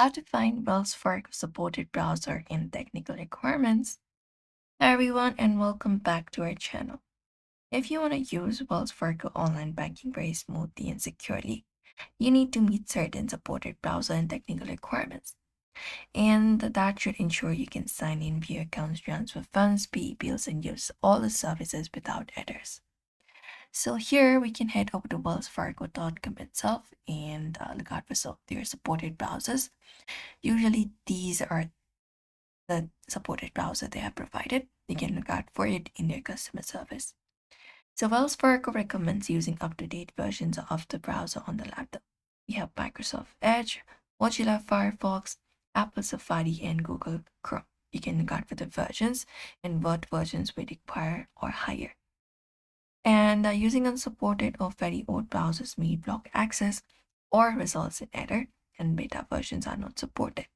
How to find Wells Fargo supported browser and technical requirements. Hi everyone and welcome back to our channel. If you want to use Wells Fargo online banking very smoothly and securely, you need to meet certain supported browser and technical requirements. And that should ensure you can sign in, view accounts, transfer funds, pay bills, and use all the services without errors. So here we can head over to wellsfargo.com itself and look out for their supported browsers. Usually these are the supported browser they have provided. You can look out for it in their customer service. So Wells Fargo recommends using up-to-date versions of the browser on the laptop. We have Microsoft Edge, Mozilla Firefox, Apple Safari, and Google Chrome. You can look out for the versions and what versions we require or higher. And using unsupported or very old browsers may block access or results in error, and beta versions are not supported.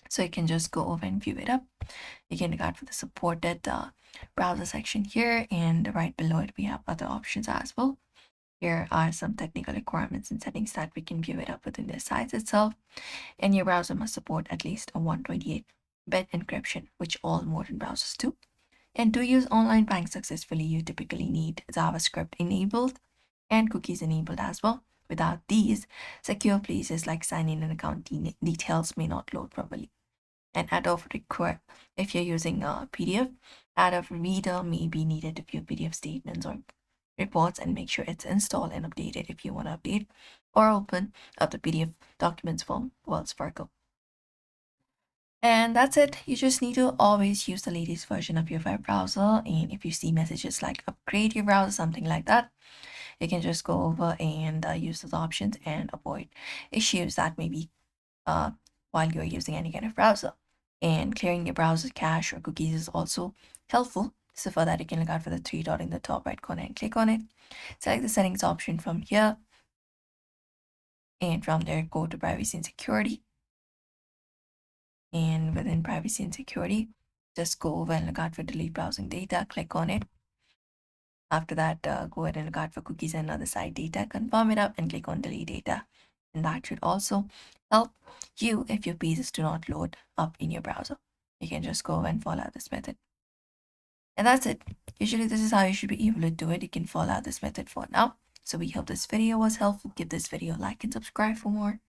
So you can just go over and view it up. You can look out for the supported browser section here, and right below it we have other options as well. Here are some technical requirements and settings that we can view it up within the site itself. And your browser must support at least a 128-bit encryption, which all modern browsers do. And to use online bank successfully, you typically need JavaScript enabled and cookies enabled as well. Without these, secure places like sign-in and account details may not load properly. And add of require if you're using a PDF, add of reader may be needed to view PDF statements or reports, and make sure it's installed and updated if you want to update or open up the PDF documents from Wells Fargo. And that's it. You just need to always use the latest version of your web browser. And if you see messages like upgrade your browser, something like that, you can just go over and use those options and avoid issues that may be while you're using any kind of browser. And clearing your browser cache or cookies is also helpful. So for that, you can look out for the three dot in the top right corner and click on it. Select the settings option from here. And from there, go to privacy and security. And within privacy and security, just go over and look out for delete browsing data, click on it. After that, go ahead and look out for cookies and other site data, confirm it up and click on delete data. And that should also help you if your pages do not load up in your browser. You can just go and follow this method. And that's it. Usually this is how you should be able to do it. You can follow this method for now. So we hope this video was helpful. Give this video a like and subscribe for more.